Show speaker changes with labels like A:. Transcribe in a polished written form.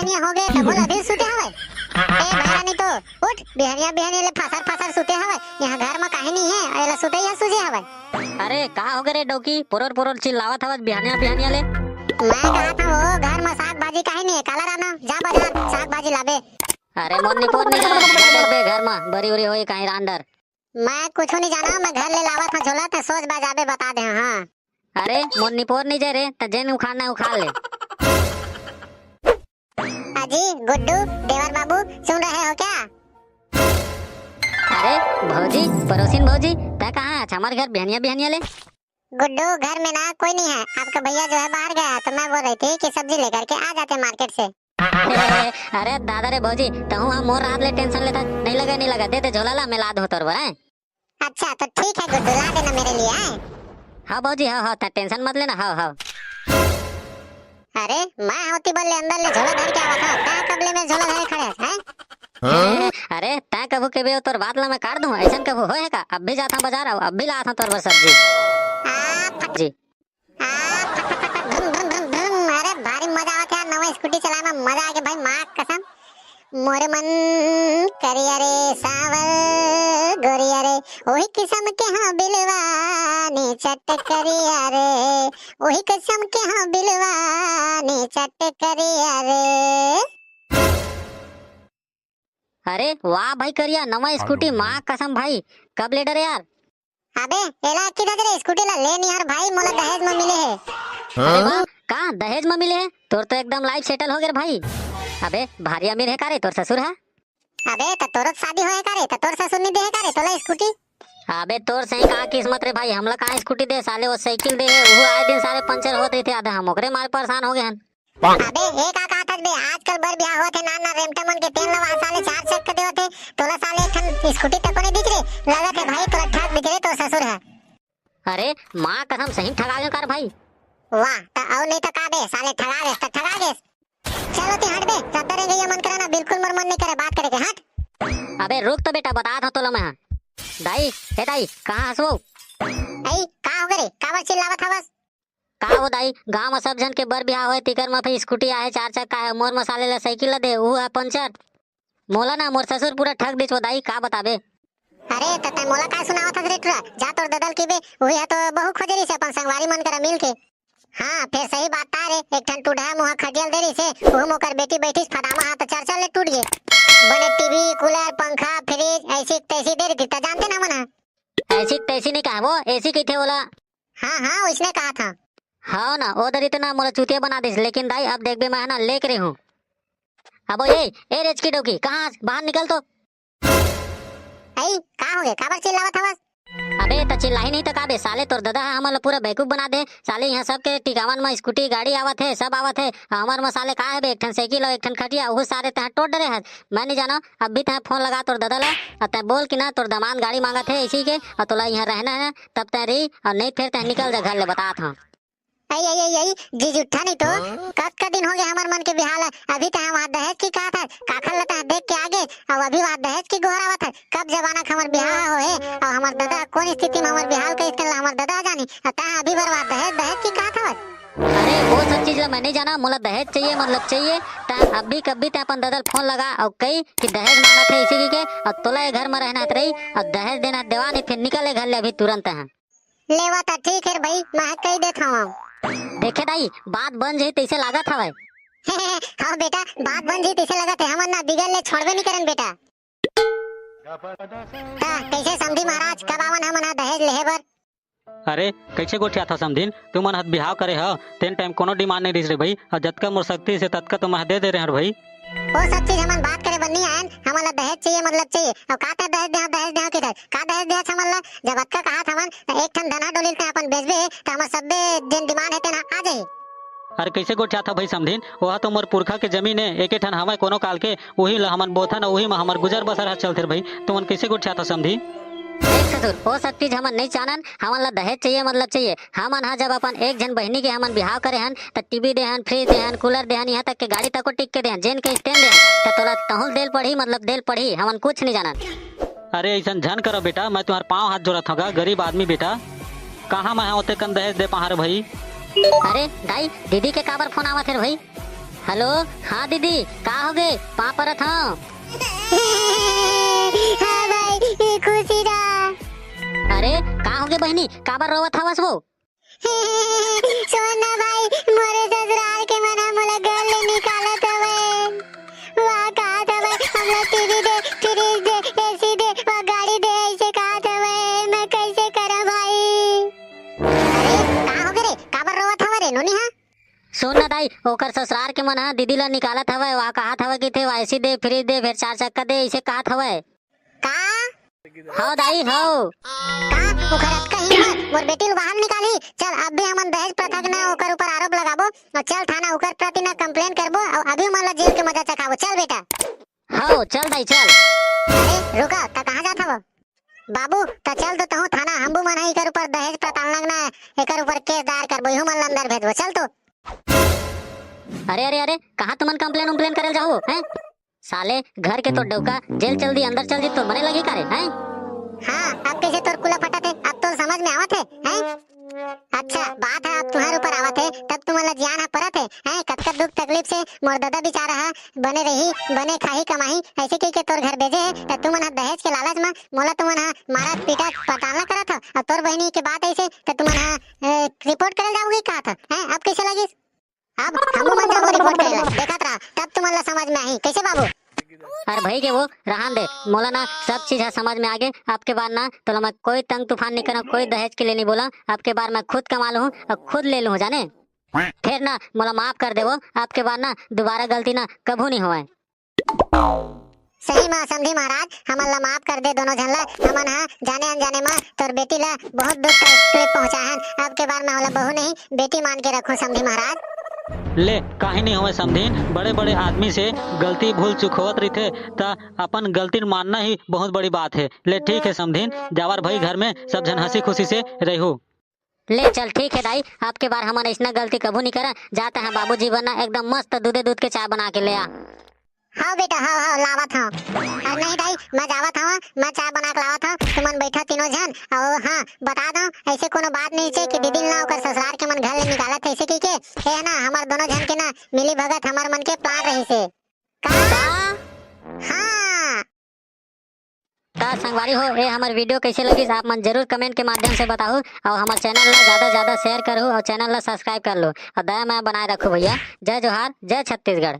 A: बिहनिया हो गए तो बोला अभी सुते हवे। ए भाई तो उठ बिहनिया बिहनिया ले फसर फसर सुते हवे। यहाँ घर में काहे नहीं है एला सुते या सुजे हवे।
B: अरे का हो गए रे डोकी पुरोर पुरोर चिल्लावत हवस बिहनिया बिहनिया ले।
A: मैं कहा था वो घर में साग भाजी काहे नहीं है काला राना जा बाजार साग भाजी लाबे।
B: अरे मोन्नी पोर नहीं जाए देखबे घर में बरी उरी होई काहे रांडर।
A: मैं कुछ नहीं जाना मैं घर ले लावा था झोला तो सोच बाजाबे बता दे। हां
B: अरे मोन्नी पोर नहीं जाए रे त जेन उखाड़ना है उखाड़ ले।
A: अजी गुड्डू देवर बाबू सुन रहे हो क्या।
B: अरे भौजी पड़ोसिन भौजी ता कहाँ है हमारे घर बिहनिया बिहनिया ले।
A: गुड्डू घर में ना कोई नहीं है आपका भैया जो है बाहर गया तो मैं बोल रही थी कि सब्जी लेकर के आ जाते मार्केट से।
B: अरे दादा रे भौजी तहु हम मोर रात ले टेंशन लेता नहीं लगा दे झोला ला मैं ला दो तोर है।
A: अच्छा तो ठीक है गुड्डू ला देना मेरे लिए है।
B: हाँ भौजी हाँ ता टेंशन मत लेना हाँ।
A: अरे मैं होती बल्ले अंदर ले झोला धर के आवा था ता कबले में झोला धरे खड़े हैं।
B: अरे ता कबू के बे तोर बात ला मैं काट दूं ऐसा कबू होए का अब भी जाता बाजार अब भी लाता तोर बर सब्जी जी।
A: अरे भारी मजा आता है नवा स्कूटी चलाना मजा आ गया भाई माँ कसम। मोरे मन करिया रे सावर गोरिया रे वही किस्म के हाँ बिलवा ने चट करिया रे वही किस्म के हाँ बिलवा ने चट करिया रे।
B: अरे वाह भाई करिया नवा स्कूटी माँ कसम भाई कब ले डरे यार।
A: अबे एला किधर रे स्कूटी ला ले नहीं यार भाई मोला दहेज में मिले है।
B: अरे वाह कहाँ दहेज में मिले है तोर तो एकदम लाइफ सेटल हो गया भाई। अबे भारी अमीर है का रे तोर ससुर है।
A: अबे तो तोर शादी होए का रे तो तोर ससुर नहीं दे का रे तोला स्कूटी।
B: अबे तोर सही कहा किस्मत रे भाई हमला कहाँ स्कूटी दे साले वो साइकिल दे वो आए दिन सारे पंचर होते थे आधा हम ओकरे मारे परेशान हो गए हैं।
A: अबे एक का था बे आजकल बर ब्याह होते ना रेमटमन के तेल लवा साले 4 चक्कर दे होते तोला साले एक स्कूटी तक नहीं दिख रे लगा के भाई तोला ठग दिख रे तो ससुर है।
B: अरे माँ कसम सही ठगा गए कर भाई।
A: वाह ता और नहीं तो का बे साले ठगा गए तो ठगा गए। चलो ती हट बे ज्यादा रे गया मन कराना बिल्कुल मन नहीं करे बात करे के हट।
B: अबे रुक तो बेटा बता था तोला मैं दाई हे दाई कहाँ हंसो
A: आई का हो गए काबर चिल्लावत हवस।
B: का हो दाई गांव में सब जन के बर ब्याह होए तिकर में फिर स्कूटी आए 4 चक्का है मोर मसाले ला साइकिल ला दे वो है पंचर मोला ना मोर ससुर पूरा ठग दे छो दाई का बताबे।
A: अरे तते मोला का सुनावत हस रे टुरा जा तोर ददल की बे वही है तो बहु खोजरी से अपन संगवारी मन करा मिल के। हाँ फिर सही बात ता रे एक ठन टूढ़ा मुहा खटियल देरी से वो मोकर बेटी बैठीस फटामा हाथ चर्चा ले टूट गए बने टीवी कूलर पंखा फ्रिज ऐसी तैसी दे रही थी जानते ना मना।
B: ऐसी तैसी नहीं कहा वो ऐसी की थे बोला।
A: हाँ उसने कहा था।
B: हाँ ना उधर इतना मोला चूतिया बना दिस लेकिन दाई अब देख बे मैं ना लेक रही हूँ। अब ए रेच की डोकी कहाँ बाहर निकल तो।
A: आई का हो गए काबर चिल्लावत हवस।
B: अबे त चिल्लाई नहीं तो का बे साले तोर दादा हमला पूरा बेवकूफ बना दे साले यहाँ सब के टिकावन में स्कूटी गाड़ी आवत है सब आवत है हमार मसाले का है बे एक ठन साइकिल और एक ठन खटिया वो सारे तहाँ टोट डरे है मैं नहीं जाना अब भी तहाँ फोन लगा तोर दादा ला और तय बोल कि ना तोर दामाद गाड़ी मांगत है इसी के और तोला यहाँ रहना है तब तय रही और नहीं फिर तय निकल जा घर ले बता था।
A: आई जी जुठा नहीं तो कब का दिन हो गया हमार मन के बिहाल अभी तो वहाँ दहेज की कहा था काखल लता देख के आगे और अभी वहाँ दहेज की गोहरावा था कब जमाना हमार बिहार होए और हमार दादा कौन स्थिति में हमार बिहार का इसके हमार दादा जानी ता अभी बर्बाद दहेज की कहा था।
B: अरे वो सब चीज ला मैं नहीं जाना मोला दहेज चाहिए मतलब चाहिए ता अभी कभी ते अपन दादा फोन लगा और कही कि दहेज मांगा थे इसी के और तोला ये घर में रहना रही और दहेज देना देवा नहीं फिर निकले घर ले अभी तुरंत है।
A: लेवा था ठीक है भाई मैं कही देता हूँ।
B: देखे दाई बात बन जाए तैसे लागत हवे।
A: हाँ बेटा बात बन जी तैसे लगा थे हमन ना बिगड़ ले छोड़बे नहीं करन बेटा। कैसे समझी महाराज कब आवन हमन दहेज लेहे बर।
C: अरे कैसे गोठिया था समझिन तुम मन हद बिहाव करे हो तेन टाइम कोनो डिमांड नहीं दिस रे भाई और जतका मोर शक्ति से ततका तुम दे दे रहे हैं भाई।
A: वो सब चीज हमन बात करे बन्नी आयन हमला दहेज चाहिए मतलब चाहिए और का था दहेज दे किधर का दहेज दे हमला जब अक्का कहा था हमन एक ठन धना डोलिल ते अपन बेचबे त हमर सबे जिन डिमांड है तेना आ जाई।
C: अरे कैसे गोठिया था भाई समझिन वह तो मोर पुरखा के जमीन है एक ठन हमें कोनो काल के वही ला हमन बोथन वही में हमर गुजर बसर चलते भाई तुमन कैसे गोठिया था समझी।
B: ससुर वो सब चीज हमन नहीं जानन हमन ला दहेज चाहिए मतलब चाहिए हमन हा जब अपन एक जन बहनी के हमन बिहाव करे हन त टीवी दे हन फ्रिज दे हन कूलर दे हन यहाँ तक के गाड़ी तक टिक के दे हन जेन के स्टैंड दे त तोला तहुल देल पड़ी मतलब देल पड़ी हमन कुछ नहीं जानन।
C: अरे ऐसा झन करो बेटा मैं तुम्हारे पाँव हाथ जोड़त होगा गरीब आदमी बेटा कहाँ मैं होते कम दहेज दे पहाड़ भाई।
B: अरे दाई दीदी के काबर फोन आवत है भाई। हेलो, हाँ दीदी, का हो गए? पा परत हाँ।
A: हाँ भाई, खुशी रहा।
B: अरे का हो गए बहनी, काबर रोवत हवस वो?
A: सोना भाई, मोरे ससुराल के मना मोला घर ले निकालत हवे। वहाँ कहा था भाई, हम लोग टीवी दे, फ्रिज दे, एसी दे, वहाँ गाड़ी दे, ऐसे कहा था भाई। मैं कैसे करा भाई? अरे का हो गए रे? काबर रोवत हवे रे नोनी? हाँ
B: सुन ना दाई, ओकर ससुराल के मन दीदी ला निकालत हवे, वहाँ कहत हवे कि थे एसी दे, फ्रिज दे, फिर 4 चक्का दे, इसे कहत हवे।
A: का
B: हाँ दाई हो।
A: का ओकर कहीं मोर बेटी बाहर निकाली। चल अब भी हमन दहेज प्रथा के ना ओकर ऊपर आरोप लगाबो और चल थाना ओकर प्रति ना कंप्लेन करबो और अभी मन ला जेल के मजा चखाबो। चल बेटा।
B: हो चल दाई चल।
A: अरे रुका, ता कहां जात हव बाबू? ता चल तो तहु थाना, हमबू मन ही एकर ऊपर दहेज प्रताड़ना ना एकर ऊपर केस दायर करबो, इहु मन ला अंदर भेजबो। चल तो।
B: अरे अरे अरे, कहाँ तुमन कंप्लेन उम्प्लेन करे जाओ हैं? साले घर के तो डौका जेल चल दी, अंदर चल दी तो मरे लगी करे हैं?
A: हाँ, अब कैसे तोर कुला फटा थे? अब तो समझ में आवत है हैं? अच्छा बात है, अब तुम्हारे ऊपर आवत है, तब तुम्हारा ज्ञान है परत है हैं? कतका दुख तकलीफ से मोर दादा बेचारा है बने रही, बने खाही कमाही, ऐसे कह के तोर घर भेजे है, तब तुमन हा दहेज के लालच में मोला तुमन हा मारा पीटा पटाला करत था, और तोर बहनी के बात ऐसे तो तुमन हा रिपोर्ट करे जाओगे कहा था हैं? अब कैसे लगी? अब हमू मन जाबो रिपोर्ट करे, देखत रहा, तब तुम्हारा समझ में आई। कैसे बाबू?
B: अरे भाई के वो रहन दे, मोला ना सब चीज है समझ में आगे। आपके बार ना तो मैं कोई तंग तूफान नहीं करा, कोई दहेज के लिए नहीं बोला। आपके बार मैं खुद कमा लूँ और खुद ले लूँ जाने। फिर ना मोला माफ कर दे वो, आपके बार ना दोबारा गलती ना कभू नहीं हुआ।
A: सही माँ समझी महाराज, हमन ला माफ कर दे दोनों झन ला। हमन हा जाने अनजाने माँ तोर बेटी ला बहुत दुख तकलीफ पहुँचाहन। अब के बार मैं होला बहू नहीं बेटी मान के रखूं समझी महाराज।
C: ले काहे नहीं होवे समधीन, बड़े बड़े आदमी से गलती भूल चूक होत रही ता अपन गलती मानना ही बहुत बड़ी बात है। ले ठीक है समधीन, जावर भाई घर में सब जन हंसी खुशी से रहू।
B: ले चल ठीक है दाई, आपके बार हमारा इतना गलती कभू नहीं करा। जाते हैं बाबूजी बना एकदम मस्त दूध के चाय बना के ले आ।
A: हाँ बेटा, हाँ हाँ लावत हूँ। और नहीं दाई, मैं जावत हूँ, मैं चाय बना के लावत हूँ, तुमन बैठा तीनों जन। और हाँ बता दो, ऐसे कोनो बात नहीं है कि दीदी ना ओकर ससुराल के मन घर ले निकालत है, ऐसे की के ए ना हमार दोनों जन के ना मिली भगत हमार मन के प्लान रही से का? हाँ
B: का संगवारी हो, ये हमारे वीडियो कैसे लगी आप मन जरूर कमेंट के माध्यम से बताओ। और हमारे चैनल ला ज्यादा शेयर करो और चैनल ला सब्सक्राइब कर लो और दया मैं बनाए रखो भैया। जय जोहार, जय छत्तीसगढ़।